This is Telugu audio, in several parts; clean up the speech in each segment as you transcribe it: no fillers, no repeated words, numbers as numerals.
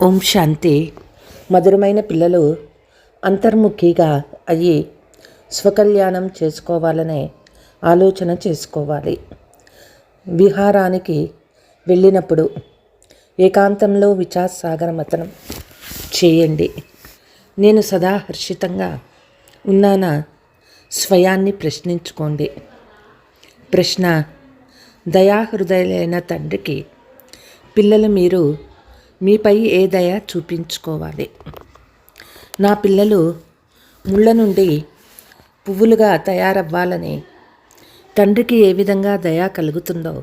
ఓం శాంతి. మధురమైన పిల్లలు అంతర్ముఖిగా అయ్యి స్వకల్యాణం చేసుకోవాలనే ఆలోచన చేసుకోవాలి. విహారానికి వెళ్ళినప్పుడు ఏకాంతంలో విచారసాగర మథనం చేయండి. నేను సదా హర్షితంగా ఉన్నానా? స్వయాన్ని ప్రశ్నించుకోండి. ప్రశ్న: దయాహృదయులైన తండ్రికి పిల్లలు మీరు మీపై ఏ దయ చూపించుకోవాలి? నా పిల్లలు ముళ్ళ నుండి పువ్వులుగా తయారవ్వాలని తండ్రికి ఏ విధంగా దయ కలుగుతుందో,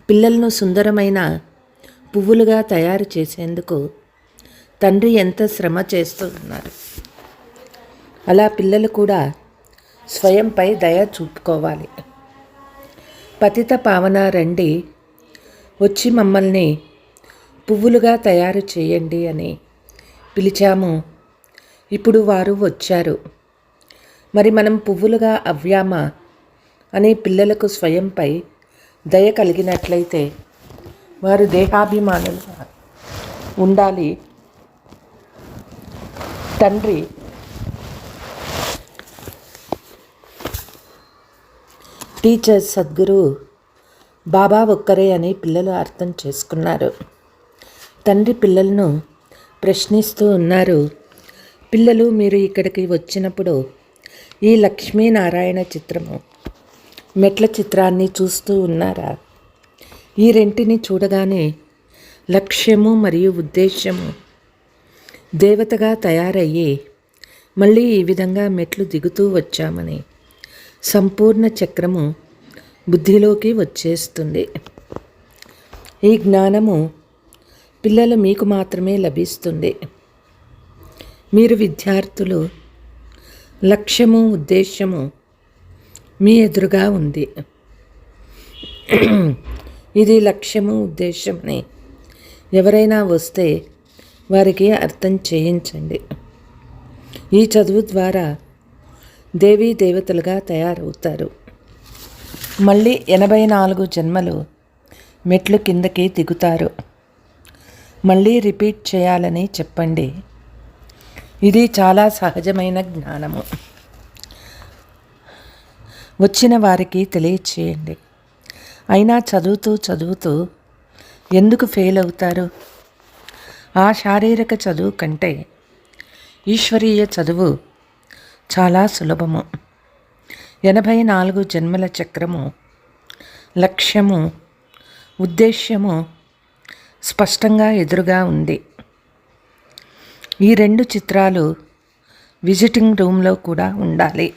పిల్లలను సుందరమైన పువ్వులుగా తయారు చేసేందుకు తండ్రి ఎంత శ్రమ చేస్తున్నారు. అలా పిల్లలు కూడా స్వయంపై దయ చూపుకోవాలి. పతిత పావన రండి, వచ్చి మమ్మల్ని పువ్వులుగా తయారు చేయండి అని పిలిచాము. ఇప్పుడు వారు వచ్చారు. మరి మనం పువ్వులుగా అవ్యామా అని పిల్లలకు స్వయంపై దయ కలిగినట్లయితే వారు దేహాభిమానులుగా ఉండాలి. తండ్రి టీచర్ సద్గురు బాబా ఒక్కరే అని పిల్లలు అర్థం చేసుకున్నారు. తండ్రి పిల్లలను ప్రశ్నిస్తూ ఉన్నారు. పిల్లలు, మీరు ఇక్కడికి వచ్చినప్పుడు ఈ లక్ష్మీనారాయణ చిత్రము మెట్ల చిత్రాన్ని చూస్తూ ఉన్నారా? ఈ రెంటిని చూడగానే లక్ష్యము మరియు ఉద్దేశ్యము దేవతగా తయారయ్యి మళ్ళీ ఈ విధంగా మెట్లు దిగుతూ వచ్చామని సంపూర్ణ చక్రము బుద్ధిలోకి వచ్చేస్తుంది. ఈ జ్ఞానము పిల్లలు మీకు మాత్రమే లభిస్తుంది. మీరు విద్యార్థులు, లక్ష్యము ఉద్దేశ్యము మీ ఎదురుగా ఉంది. ఇది లక్ష్యము ఉద్దేశమని ఎవరైనా వస్తే వారికి అర్థం చేయించండి. ఈ చదువు ద్వారా దేవీ దేవతలుగా తయారవుతారు. మళ్ళీ 84 జన్మలు మెట్లు కిందకి దిగుతారు. మళ్ళీ రిపీట్ చేయాలని చెప్పండి. ఇది చాలా సహజమైన జ్ఞానము. వచ్చిన వారికి తెలియచేయండి. అయినా చదువుతూ ఎందుకు ఫెయిల్ అవుతారు? ఆ శారీరక చదువు కంటే ఈశ్వరీయ చదువు చాలా సులభము. 84 జన్మల చక్రము, లక్ష్యము, ఉద్దేశ్యము స్పష్టంగా ఎదురుగా ఉంది. ఈ 2 చిత్రాలు విజిటింగ్ రూమ్లో కూడా ఉండాలి.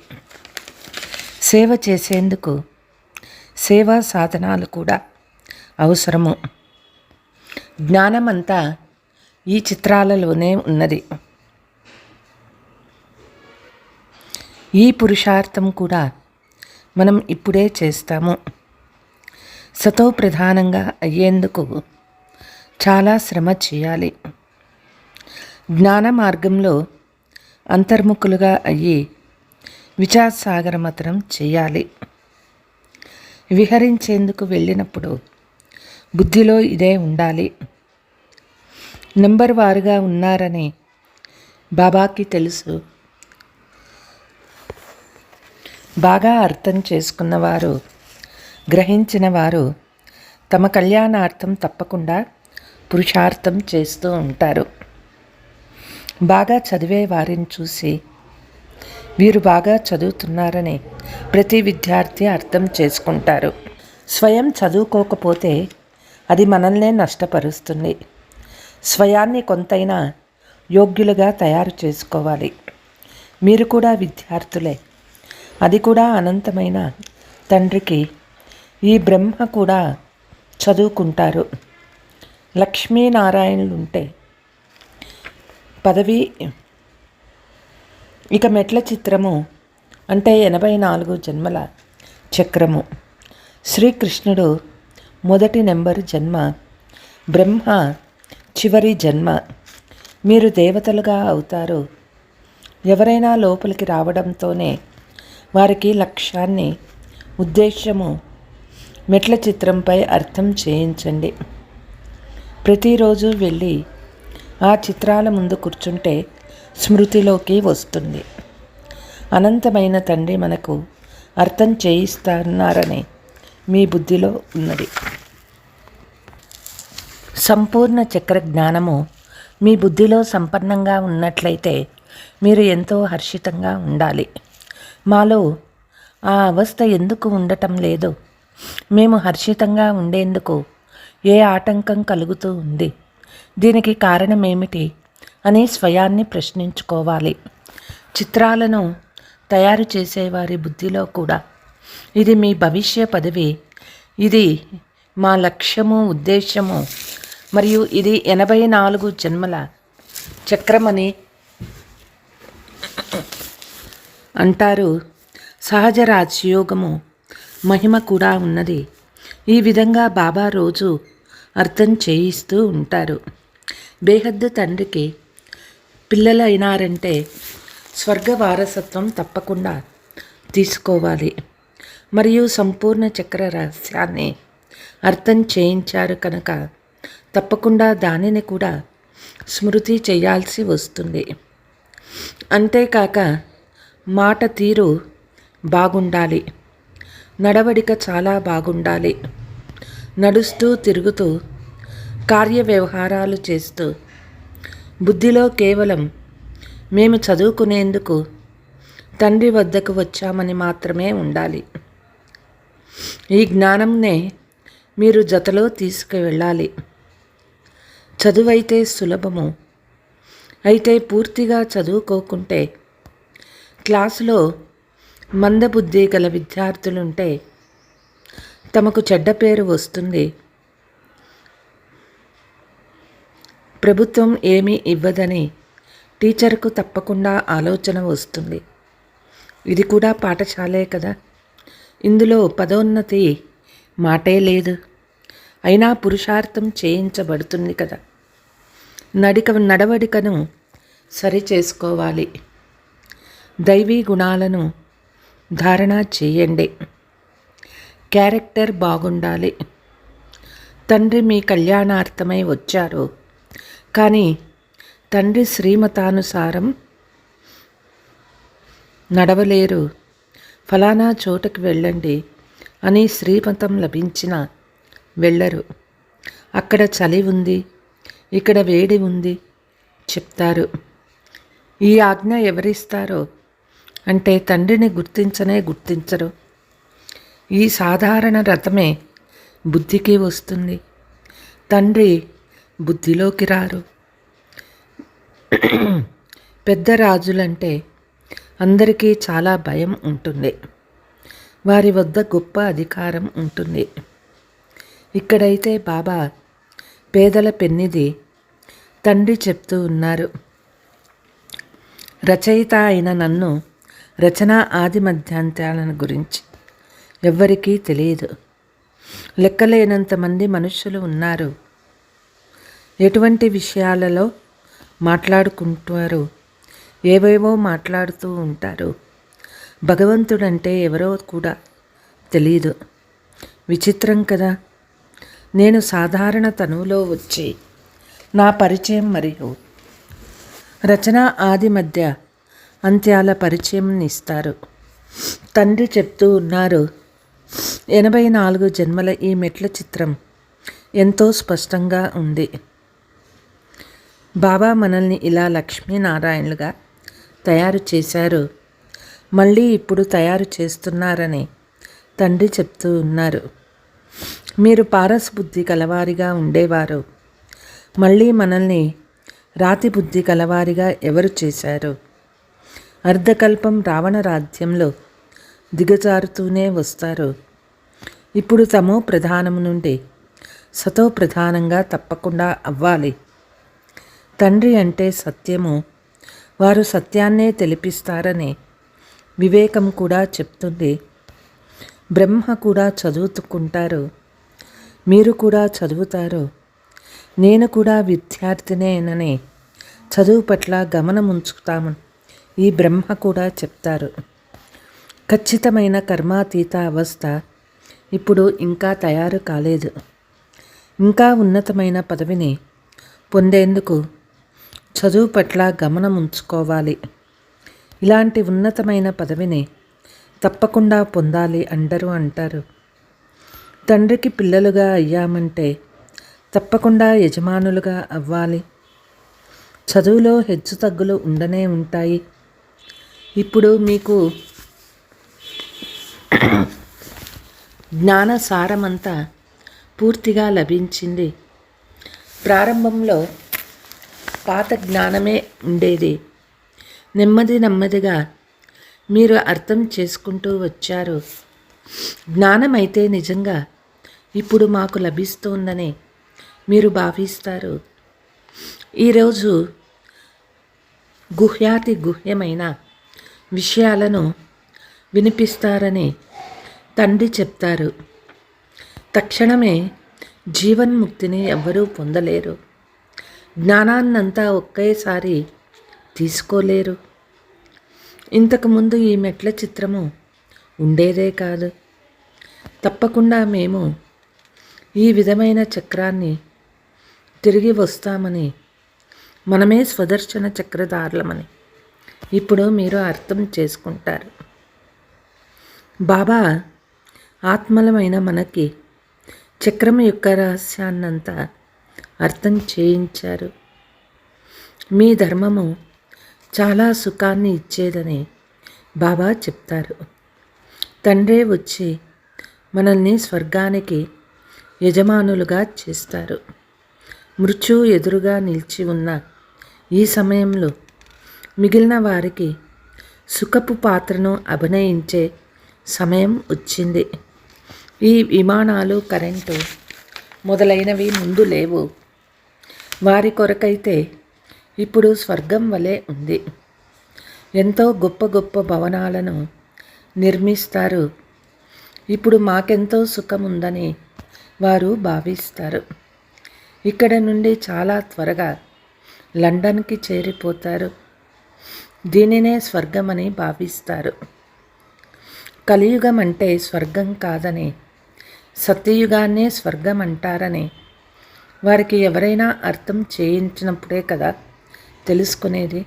సేవ చేసేందుకు సేవా సాధనాలు కూడా అవసరము. జ్ఞానమంతా ఈ చిత్రాలలోనే ఉన్నది. ఈ పురుషార్థం కూడా మనం ఇప్పుడే చేస్తాము. సతో ప్రధానంగా అయ్యేందుకు చాలా శ్రమ చేయాలి. జ్ఞాన మార్గంలో అంతర్ముఖులుగా అయ్యి విచారసాగర మతనం చేయాలి. విహరించేందుకు వెళ్ళినప్పుడు బుద్ధిలో ఇదే ఉండాలి. నెంబర్ వారుగా ఉన్నారని బాబాకి తెలుసు. బాగా అర్థం చేసుకున్నవారు, గ్రహించిన వారు తమ కళ్యాణార్థం తప్పకుండా పురుషార్థం చేస్తూ ఉంటారు. బాగా చదివే వారిని చూసి వీరు బాగా చదువుతున్నారని ప్రతి విద్యార్థి అర్థం చేసుకుంటారు. స్వయం చదువుకోకపోతే అది మనల్నే నష్టపరుస్తుంది. స్వయాన్ని కొంతైనా యోగ్యులుగా తయారు చేసుకోవాలి. మీరు కూడా విద్యార్థులే. అది కూడా అనంతమైన తండ్రికి. ఈ బ్రహ్మ కూడా చదువుకుంటారు. లక్ష్మీనారాయణులుంటే పదవి. ఇక మెట్ల చిత్రము అంటే 84 జన్మల చక్రము. శ్రీకృష్ణుడు మొదటి నెంబరు జన్మ, బ్రహ్మ చివరి జన్మ. మీరు దేవతలుగా అవుతారు. ఎవరైనా లోపలికి రావడంతోనే వారికి లక్ష్యాన్ని, ఉద్దేశ్యము, మెట్ల చిత్రంపై అర్థం చేయించండి. ప్రతిరోజు వెళ్ళి ఆ చిత్రాల ముందు కూర్చుంటే స్మృతిలోకి వస్తుంది. అనంతమైన తండ్రి మనకు అర్థం చేయిస్తున్నారని మీ బుద్ధిలో ఉన్నది. సంపూర్ణ చక్ర జ్ఞానము మీ బుద్ధిలో సంపన్నంగా ఉన్నట్లయితే మీరు ఎంతో హర్షితంగా ఉండాలి. మాలో ఆ అవస్థ ఎందుకు ఉండటం లేదు? మేము హర్షితంగా ఉండేందుకు ఏ ఆటంకం కలుగుతూ ఉంది? దీనికి కారణమేమిటి అని స్వయాన్ని ప్రశ్నించుకోవాలి. చిత్రాలను తయారు చేసేవారి బుద్ధిలో కూడా ఇది మీ భవిష్య పదవి, ఇది మా లక్ష్యము, ఉద్దేశ్యము, మరియు ఇది 84 జన్మల చక్రమని అంటారు. సహజ రాజయోగము మహిమ కూడా ఉన్నది. ఈ విధంగా బాబా రోజు అర్థం చేయిస్తూ ఉంటారు. బేహద్దు తండ్రికి పిల్లలైనారంటే స్వర్గ వారసత్వం తప్పకుండా తీసుకోవాలి. మరియు సంపూర్ణ చక్ర రహస్యాన్ని అర్థం చేయించారు కనుక తప్పకుండా దానిని కూడా స్మృతి చేయాల్సి వస్తుంది. అంతేకాక మాట తీరు బాగుండాలి. నడవడిక చాలా బాగుండాలి. నడుస్తూ తిరుగుతూ కార్య వ్యవహారాలు చేస్తూ బుద్ధిలో కేవలం మేము చదువుకునేందుకు తండ్రి వద్దకు వచ్చామని మాత్రమే ఉండాలి. ఈ జ్ఞానంనే మీరు జతలో తీసుకువెళ్ళాలి. చదువైతే సులభము. అయితే పూర్తిగా చదువుకోకుంటే క్లాసులో మందబుద్ధి గల విద్యార్థులుంటే తమకు చెడ్డ పేరు వస్తుంది. ప్రభుత్వం ఏమీ ఇవ్వదని టీచర్కు తప్పకుండా ఆలోచన వస్తుంది. ఇది కూడా పాఠశాలే కదా. ఇందులో పదోన్నతి మాటే లేదు. అయినా పురుషార్థం చేయించబడుతుంది కదా. నడవడికను సరి చేసుకోవాలి. దైవీ గుణాలను ధారణ చేయండి. క్యారెక్టర్ బాగుండాలి. తండ్రి మీ కళ్యాణార్థమై వచ్చారు, కానీ తండ్రి శ్రీమతానుసారం నడవలేరు. ఫలానా చోటకి వెళ్ళండి అని శ్రీమతం లభించిన వెళ్ళరు. అక్కడ చలి ఉంది, ఇక్కడ వేడి ఉంది చెప్తారు. ఈ ఆజ్ఞ ఎవరిస్తారో అంటే తండ్రిని గుర్తించరు. ఈ సాధారణ రథమే బుద్ధికి వస్తుంది. తండ్రి బుద్ధిలోకి రారు. పెద్ద రాజులంటే అందరికీ చాలా భయం ఉంటుంది. వారి వద్ద గొప్ప అధికారం ఉంటుంది. ఇక్కడైతే బాబా పేదల పెన్నిది తండ్రి చెప్తూ ఉన్నారు. రచయిత అయిన నన్ను రచనా ఆది మధ్యాంతాలను గురించి ఎవ్వరికీ తెలియదు. లెక్కలేనంతమంది మనుషులు ఉన్నారు. ఎటువంటి విషయాలలో మాట్లాడుకుంటారు, ఏవేవో మాట్లాడుతూ ఉంటారు. భగవంతుడంటే ఎవరో కూడా తెలీదు. విచిత్రం కదా. నేను సాధారణ తనువులో వచ్చి నా పరిచయం మరియు రచన ఆది మధ్య అంత్యాల పరిచయం ఇస్తారు. తండ్రి చెప్తూ ఉన్నారు, 84 జన్మల ఈ మెట్ల చిత్రం ఎంతో స్పష్టంగా ఉంది. బాబా మనల్ని ఇలా లక్ష్మీనారాయణులుగా తయారు చేశారు, మళ్ళీ ఇప్పుడు తయారు చేస్తున్నారని తండ్రి చెప్తూ ఉన్నారు. మీరు పారస్ బుద్ధి కలవారిగా ఉండేవారు, మళ్ళీ మనల్ని రాతి బుద్ధి కలవారిగా ఎవరు చేశారు? అర్ధకల్పం రావణ రాజ్యంలో దిగజారుతూనే వస్తారు. ఇప్పుడు తమో ప్రధానం నుండి సతో ప్రధానంగా తప్పకుండా అవ్వాలి. తండ్రి అంటే సత్యము, వారు సత్యాన్నే తెలిపిస్తారని వివేకం కూడా చెప్తుంది. బ్రహ్మ కూడా చదువుకుంటారు, మీరు కూడా చదువుతారు. నేను కూడా విద్యార్థినేనని చదువు పట్ల గమనం ఉంచుతాము ఈ బ్రహ్మ కూడా చెప్తారు. ఖచ్చితమైన కర్మాతీత అవస్థ ఇప్పుడు ఇంకా తయారు కాలేదు. ఇంకా ఉన్నతమైన పదవిని పొందేందుకు చదువు పట్ల గమనం ఉంచుకోవాలి. ఇలాంటి ఉన్నతమైన పదవిని తప్పకుండా పొందాలి అందరూ అంటారు. తండ్రికి పిల్లలుగా అయ్యామంటే తప్పకుండా యజమానులుగా అవ్వాలి. చదువులో హెచ్చుతగ్గులు ఉండనే ఉంటాయి. ఇప్పుడు మీకు జ్ఞాన సారమంతా పూర్తిగా లభించింది. ప్రారంభంలో పాత జ్ఞానమే ఉండేది. నెమ్మదిగా మీరు అర్థం చేసుకుంటూ వచ్చారు. జ్ఞానమైతే నిజంగా ఇప్పుడు మాకు లభిస్తోందని మీరు భావిస్తారు. ఈరోజు గుహ్యాతి గుహ్యమైన విషయాలను వినిపిస్తారని తండ్రి చెప్తారు. తక్షణమే జీవన్ముక్తిని ఎవ్వరూ పొందలేరు. జ్ఞానాన్నంతా ఒకేసారి తీసుకోలేరు. ఇంతకుముందు ఈ మెట్ల చిత్రము ఉండేదే కాదు. తప్పకుండా మేము ఈ విధమైన చక్రాన్ని తిరిగి వస్తామని, మనమే స్వదర్శన చక్రధారులమని ఇప్పుడు మీరు అర్థం చేసుకుంటారు. బాబా ఆత్మలమైన మనకి చక్రం యొక్క రహస్యాన్నంతా అర్థం చేయించారు. మీ ధర్మము చాలా సుఖాన్ని ఇచ్చేదని బాబా చెప్తారు. తండ్రే వచ్చి మనల్ని స్వర్గానికి యజమానులుగా చేస్తారు. మృత్యు ఎదురుగా నిలిచి ఉన్న ఈ సమయంలో మిగిలిన వారికి సుఖపు పాత్రను అభినయించే సమయం వచ్చింది. ఈ విమానాలు, కరెంటు మొదలైనవి ముందు లేవు. వారి కొరకైతే ఇప్పుడు స్వర్గం వలె ఉంది. ఎంతో గొప్ప గొప్ప భవనాలను నిర్మిస్తారు. ఇప్పుడు మాకెంతో సుఖం ఉందని వారు భావిస్తారు. ఇక్కడ నుండి చాలా త్వరగా లండన్కి చేరిపోతారు. దీనినే స్వర్గమని భావిస్తారు. కలియుగం అంటే స్వర్గం కాదని, సత్యయుగాన్నే స్వర్గం అంటారని వారికి ఎవరైనా అర్థం చేయించినప్పుడే కదా తెలుసుకునేది.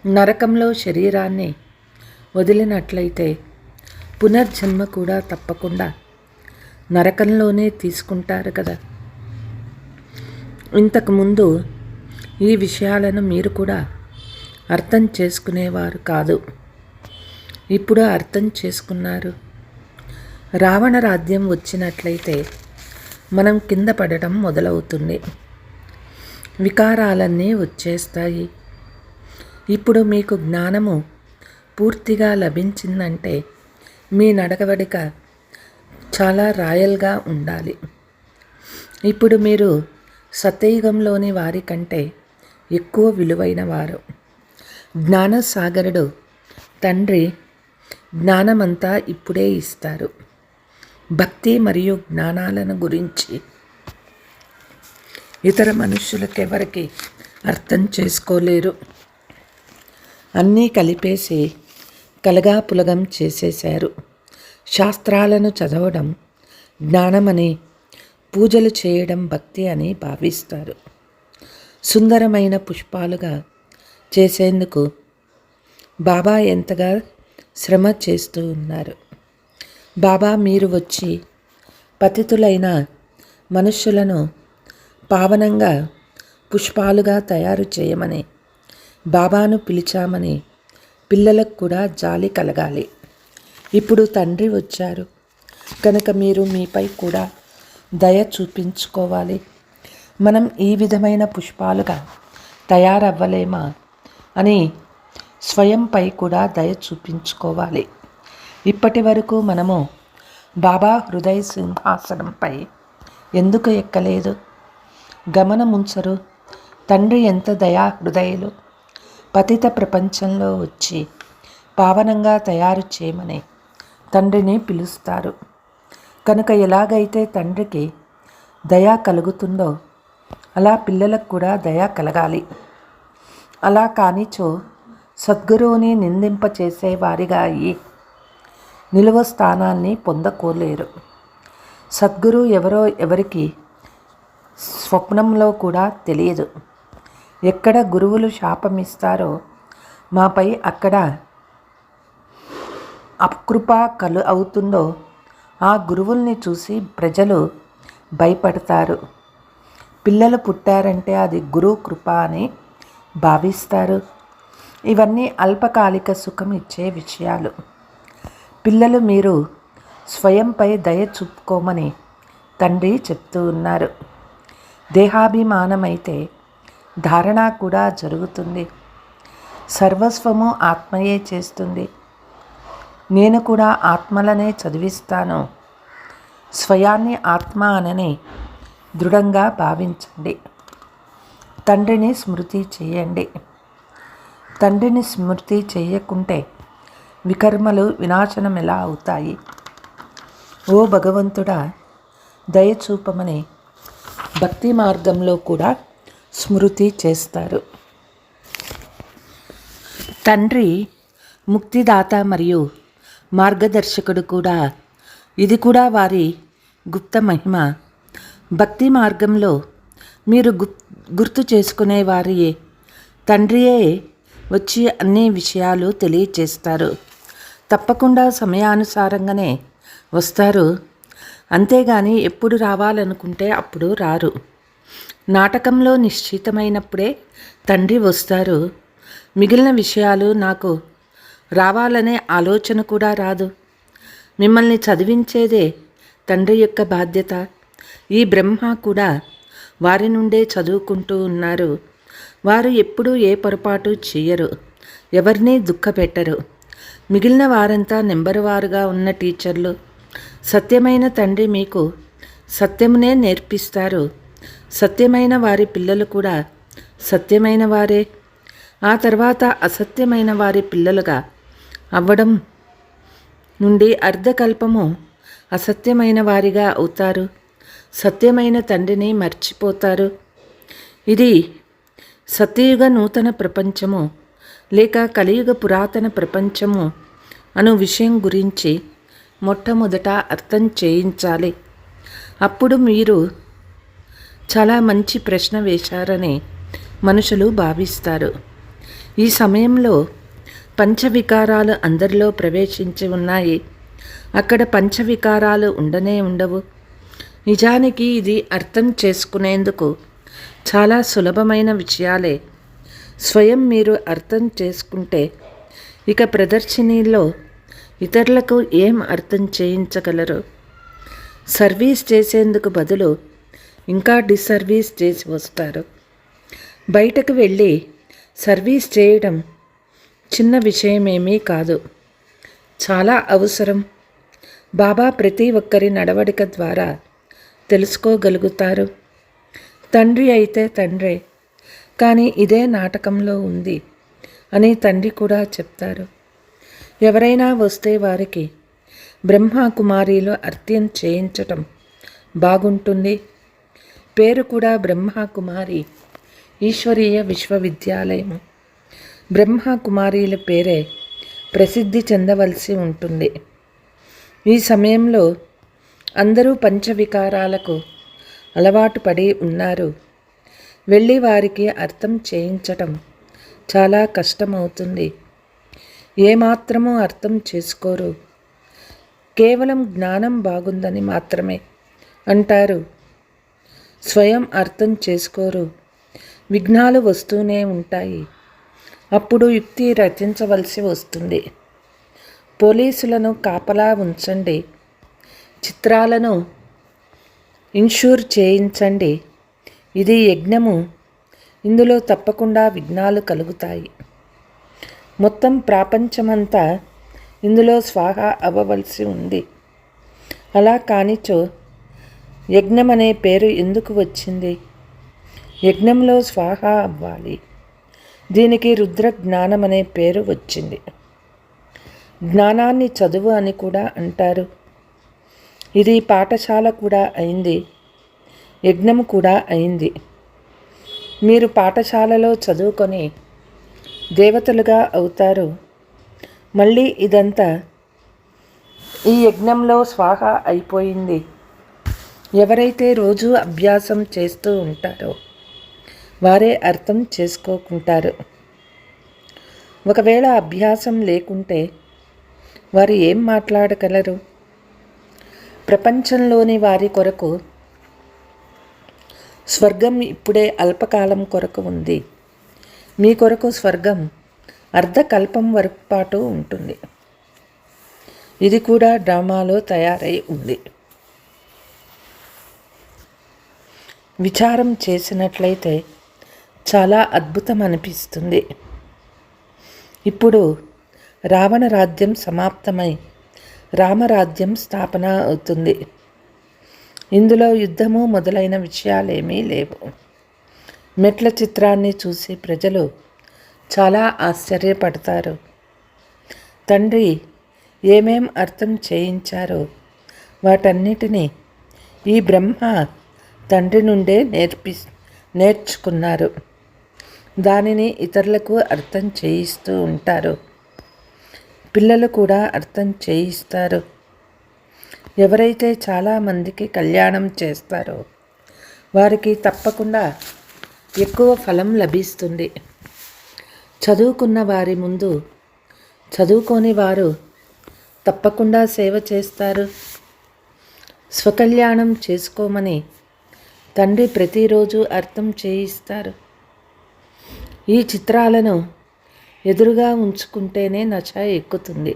నరకంలో శరీరాన్ని వదిలినట్లయితే పునర్జన్మ కూడా తప్పకుండా నరకంలోనే తీసుకుంటారు కదా. ఇంతకుముందు ఈ విషయాలను మీరు కూడా అర్థం చేసుకునేవారు కాదు. ఇప్పుడు అర్థం చేసుకున్నారు. రావణ రాజ్యం వచ్చినట్లయితే మనం కింద పడటం మొదలవుతుంది. వికారాలన్నీ వచ్చేస్తాయి. ఇప్పుడు మీకు జ్ఞానము పూర్తిగా లభించిందంటే మీ నడవడిక చాలా రాయల్గా ఉండాలి. ఇప్పుడు మీరు సత్యయుగంలోని వారి కంటే ఎక్కువ విలువైన వారు. జ్ఞానసాగరుడు తండ్రి జ్ఞానమంతా ఇప్పుడే ఇస్తారు. భక్తి మరియు జ్ఞానాలను గురించి ఇతర మనుష్యులకెవరికి అర్థం చేసుకోలేరు. అన్నీ కలిపేసి కలగాపులగం చేసేశారు. శాస్త్రాలను చదవడం జ్ఞానమని, పూజలు చేయడం భక్తి అని భావిస్తారు. సుందరమైన పుష్పాలుగా చేసేందుకు బాబా ఎంతగా శ్రమ చేస్తూ ఉన్నారు. బాబా మీరు వచ్చి పతితులైన మనుష్యులను పావనంగా పుష్పాలుగా తయారు చేయమని బాబాను పిలిచామని పిల్లలకు కూడా జాలి కలగాలి. ఇప్పుడు తండ్రి వచ్చారు కనుక మీరు మీపై కూడా దయ చూపించుకోవాలి. మనం ఈ విధమైన పుష్పాలుగా తయారవ్వలేమా అని స్వయంపై కూడా దయ చూపించుకోవాలి. ఇప్పటి వరకు మనము బాబా హృదయ సింహాసనంపై ఎందుకు ఎక్కలేదు? గమనముంచరు. తండ్రి ఎంత దయా హృదయులు. పతిత ప్రపంచంలో వచ్చి పావనంగా తయారు చేయమని తండ్రిని పిలుస్తారు. కనుక ఎలాగైతే తండ్రికి దయ కలుగుతుందో అలా పిల్లలకు కూడా దయ కలగాలి. అలా కానిచో సద్గురువుని నిందింపచేసే వారిగా అయ్యి నిలువ స్థానాన్ని పొందకోలేరు. సద్గురు ఎవరో ఎవరికి స్వప్నంలో కూడా తెలియదు. ఎక్కడ గురువులు శాపమిస్తారో మాపై అక్కడ అకృప అవుతుందో ఆ గురువుల్ని చూసి ప్రజలు భయపడతారు. పిల్లలు పుట్టారంటే అది గురు కృప అని భావిస్తారు. ఇవన్నీ అల్పకాలిక సుఖం ఇచ్చే విషయాలు. పిల్లలు మీరు స్వయంపై దయ చూపుకోమని తండ్రి చెప్తూ ఉన్నారు. దేహాభిమానమైతే ధారణ కూడా జరుగుతుంది. సర్వస్వము ఆత్మయే చేస్తుంది. నేను కూడా ఆత్మలనే చదివిస్తాను. స్వయాన్ని ఆత్మ అనని దృఢంగా భావించండి. తండ్రిని స్మృతి చేయండి. తండ్రిని స్మృతి చేయకుంటే వికర్మలు వినాశనం ఎలా అవుతాయి? ఓ భగవంతుడా దయచూపమని భక్తి మార్గంలో కూడా స్మృతి చేస్తారు. తండ్రి ముక్తిదాత మరియు మార్గదర్శకుడు కూడా. ఇది కూడా వారి గుప్త మహిమ. భక్తి మార్గంలో మీరు గుర్తు చేసుకునే వారియే తండ్రియే వచ్చి అన్ని విషయాలు తెలియచేస్తారు. తప్పకుండా సమయానుసారంగానే వస్తారు. అంతేగాని ఎప్పుడు రావాలనుకుంటే అప్పుడు రారు. నాటకంలో నిశ్చితమైనప్పుడే తండ్రి వస్తారు. మిగిలిన విషయాలు నాకు రావాలనే ఆలోచన కూడా రాదు. మిమ్మల్ని చదివించేదే తండ్రి యొక్క బాధ్యత. ఈ బ్రహ్మ కూడా వారి నుండే చదువుకుంటూ ఉన్నారు. వారు ఎప్పుడూ ఏ పొరపాటు చెయ్యరు, ఎవరినీ దుఃఖపెట్టరు. మిగిలిన వారంతా నెంబరువారుగా ఉన్న టీచర్లు. సత్యమైన తండ్రి మీకు సత్యమునే నేర్పిస్తారు. సత్యమైన వారి పిల్లలు కూడా సత్యమైన వారే. ఆ తర్వాత అసత్యమైన వారి పిల్లలుగా అవ్వడం నుండి అర్ధకల్పము అసత్యమైన వారిగా అవుతారు. సత్యమైన తండ్రిని మర్చిపోతారు. ఇది సత్యయుగ నూతన ప్రపంచము లేక కలియుగ పురాతన ప్రపంచము అను విషయం గురించి మొట్టమొదట అర్థం చేయించాలి. అప్పుడు మీరు చాలా మంచి ప్రశ్న వేశారని మనుషులు భావిస్తారు. ఈ సమయంలో పంచవికారాలు అందరిలో ప్రవేశించి ఉన్నాయి. అక్కడ పంచవికారాలు ఉండనే ఉండవు. నిజానికి ఇది అర్థం చేసుకునేందుకు చాలా సులభమైన విషయాలే. స్వయం మీరు అర్థం చేసుకుంటే ఇక ప్రదర్శనలో ఇతరులకు ఏం అర్థం చేయించగలరు? సర్వీస్ చేసేందుకు బదులు ఇంకా డిసర్వీస్ చేసి వస్తారు. బయటకు వెళ్ళి సర్వీస్ చేయడం చిన్న విషయమేమీ కాదు, చాలా అవసరం. బాబా ప్రతి ఒక్కరి నడవడిక ద్వారా తెలుసుకోగలుగుతారు. తండ్రి అయితే తండ్రే, కానీ ఇదే నాటకంలో ఉంది అని తండ్రి కూడా చెప్తారు. ఎవరైనా వస్తే వారికి బ్రహ్మకుమారిలో అర్థం చేయించటం బాగుంటుంది. పేరు కూడా బ్రహ్మకుమారి ఈశ్వరీయ విశ్వవిద్యాలయము. బ్రహ్మకుమారీల పేరే ప్రసిద్ధి చెందవలసి ఉంటుంది. ఈ సమయంలో అందరూ పంచవికారాలకు అలవాటు పడి ఉన్నారు. వెళ్ళి వారికి అర్థం చేయించటం చాలా కష్టమవుతుంది. ఏమాత్రమూ అర్థం చేసుకోరు. కేవలం జ్ఞానం బాగుందని మాత్రమే అంటారు. స్వయం అర్థం చేసుకోరు. విఘ్నాలు వస్తూనే ఉంటాయి. అప్పుడు యుక్తి రచించవలసి వస్తుంది. పోలీసులను కాపలా ఉంచండి, చిత్రాలను ఇన్షూర్ చేయించండి. ఇది యజ్ఞము. ఇందులో తప్పకుండా విఘ్నాలు కలుగుతాయి. మొత్తం ప్రపంచమంతా ఇందులో స్వాహ అవ్వవలసి ఉంది. అలా కానిచో యజ్ఞం అనే పేరు ఎందుకు వచ్చింది? యజ్ఞంలో స్వాహ అవ్వాలి. దీనికి రుద్ర జ్ఞానం అనే పేరు వచ్చింది. జ్ఞానాన్ని చదువు అని కూడా అంటారు. ఇది పాఠశాల కూడా అయింది, యజ్ఞం కూడా అయింది. మీరు పాఠశాలలో చదువుకొని దేవతలుగా అవుతారు. మళ్ళీ ఇదంతా ఈ యజ్ఞంలో స్వాహ అయిపోయింది. ఎవరైతే రోజు అభ్యాసం చేస్తూ ఉంటారో వారే అర్థం చేసుకోకుంటారు. ఒకవేళ అభ్యాసం లేకుంటే వారు ఏం మాట్లాడగలరు? ప్రపంచంలోని వారి కొరకు స్వర్గం ఇప్పుడే అల్పకాలం కొరకు ఉంది. మీ కొరకు స్వర్గం అర్ధకల్పం వరకు పాటు ఉంటుంది. ఇది కూడా డ్రామాలో తయారై ఉంది. విచారం చేసినట్లయితే చాలా అద్భుతం అనిపిస్తుంది. ఇప్పుడు రావణ రాజ్యం సమాప్తమై రామరాజ్యం స్థాపన అవుతుంది. ఇందులో యుద్ధము మొదలైన విషయాలేమీ లేవు. మెట్ల చిత్రాన్ని చూసి ప్రజలు చాలా ఆశ్చర్యపడతారు. తండ్రి ఏమేం అర్థం చేయించారో వాటన్నిటినీ ఈ బ్రహ్మ తండ్రి నుండే నేర్చుకున్నారు. దానిని ఇతరులకు అర్థం చేయిస్తూ ఉంటారు. పిల్లలు కూడా అర్థం చేయిస్తారు. ఎవరైతే చాలామందికి కళ్యాణం చేస్తారో వారికి తప్పకుండా ఎక్కువ ఫలం లభిస్తుంది. చదువుకున్న వారి ముందు చదువుకోని వారు తప్పకుండా సేవ చేస్తారు. స్వకల్యాణం చేసుకోమని తండ్రి ప్రతిరోజు అర్థం చేయిస్తారు. ఈ చిత్రాలను ఎదురుగా ఉంచుకుంటేనే నచ ఎక్కుతుంది.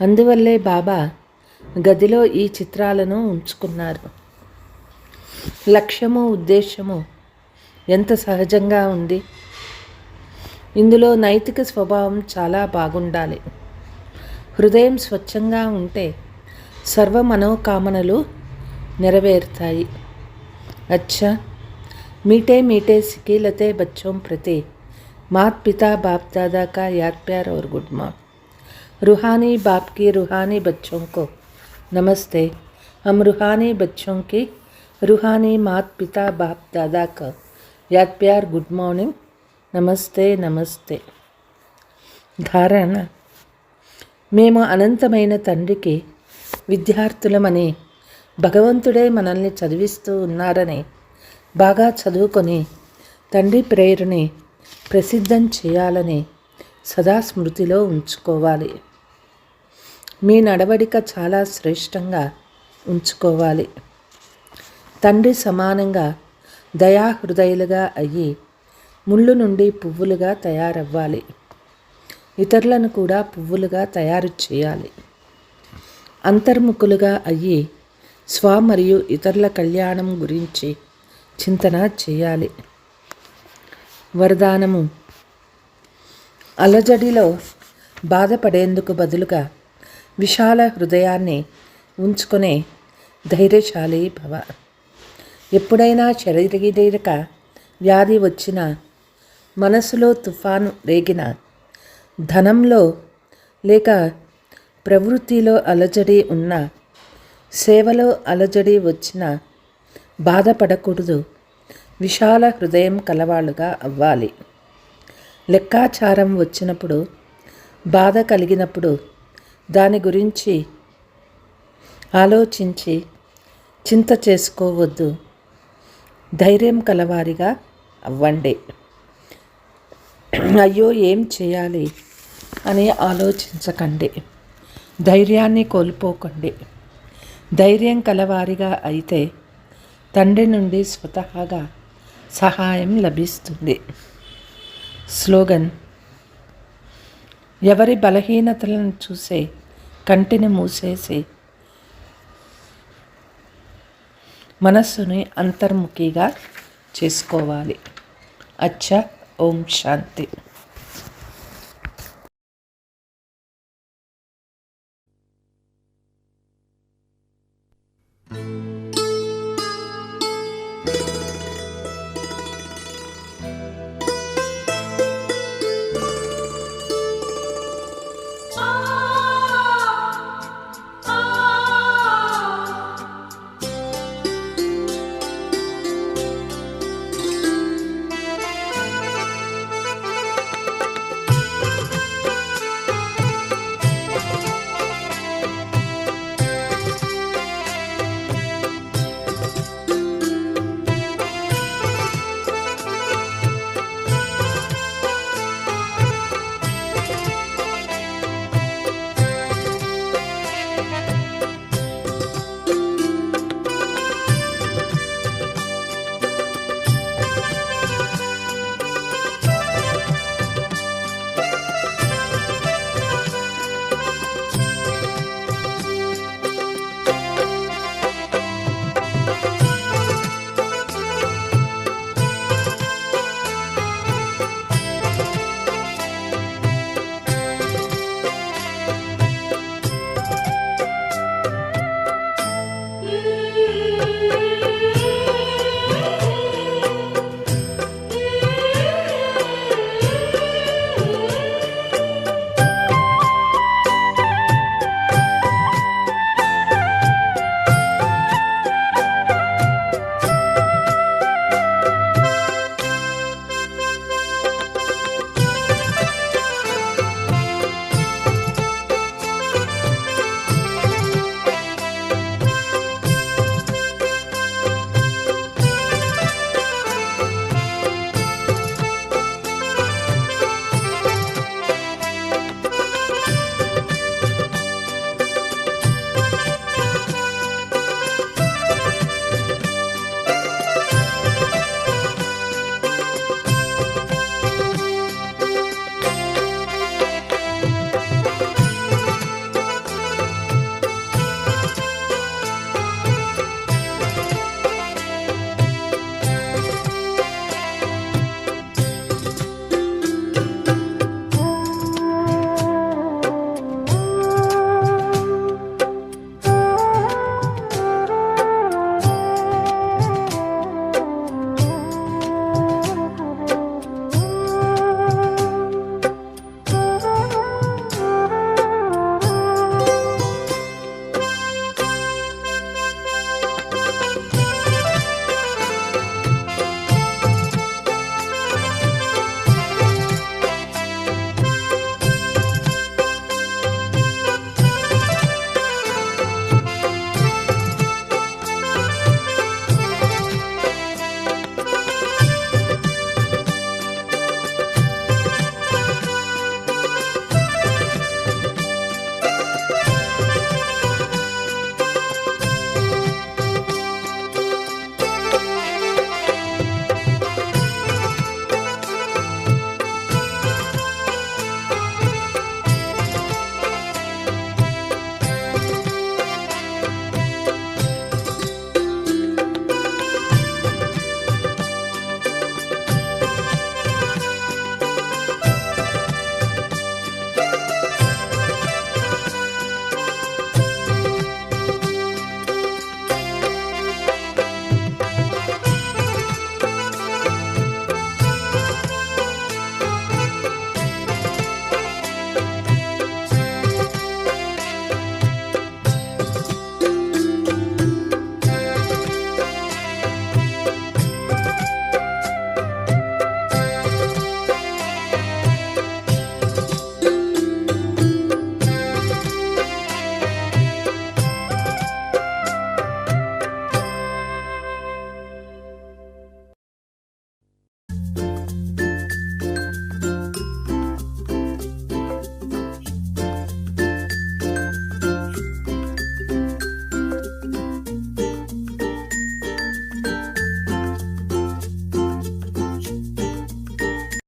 అందువల్లే బాబా గదిలో ఈ చిత్రాలను ఉంచుకున్నారు. లక్ష్యము ఉద్దేశము ఎంత సహజంగా ఉంది. ఇందులో నైతిక స్వభావం చాలా బాగుండాలి. హృదయం స్వచ్ఛంగా ఉంటే సర్వ మనోకామనలు నెరవేరుతాయి. अच्छा, मीठे मीठे सिकीलते बच्चों प्रति मात पिता बाप दादा का याद प्यार और गुड मॉर्निंग. रूहानी बाप की रूहानी बच्चों को नमस्ते। हम रूहानी बच्चों की रूहानी माता पिता बाप दादा का याद प्यार गुड మార్నింగ్ నమస్తే నమస్తే. ధారణ: మేము అనంతమైన తండ్రికి విద్యార్థులమని, భగవంతుడే మనల్ని చదివిస్తూ ఉన్నారని బాగా చదువుకొని తండ్రి ప్రేరణని ప్రసిద్ధం చేయాలని సదా స్మృతిలో ఉంచుకోవాలి. మీ నడవడిక చాలా శ్రేష్టంగా ఉంచుకోవాలి. తండ్రి సమానంగా దయాహృదయులుగా అయ్యి ముళ్ళు నుండి పువ్వులుగా తయారవ్వాలి. ఇతరులను కూడా పువ్వులుగా తయారు చేయాలి. అంతర్ముఖులుగా అయ్యి స్వ మరియు ఇతరుల కళ్యాణం గురించి చింతన చేయాలి. వరదానము: అలజడిలో బాధపడేందుకు బదులుగా విశాల హృదయాన్ని ఉంచుకునే ధైర్యశాలి భవ. ఎప్పుడైనా శారీరక వ్యాధి వచ్చినా, మనసులో తుఫాను రేగిన, ధనంలో లేక ప్రవృత్తిలో అలజడి ఉన్న, సేవలో అలజడి వచ్చిన బాధపడకూడదు. విశాల హృదయం కలవాళ్ళుగా అవ్వాలి. లెక్కాచారం వచ్చినప్పుడు, బాధ కలిగినప్పుడు దాని గురించి ఆలోచించి చింత చేసుకోవద్దు. ధైర్యం కలవారిగా అవ్వండి. అయ్యో ఏం చేయాలి అని ఆలోచించకండి. ధైర్యాన్ని కోల్పోకండి. ధైర్యం కలవారిగా అయితే తండ్రి నుండి స్వతహాగా సహాయం లభిస్తుంది. స్లోగన్: ఎవరి బలహీనతలను చూసే కంటిని మూసేసి మనస్సుని అంతర్ముఖిగా చేసుకోవాలి. అచ్చా. ఓం శాంతి.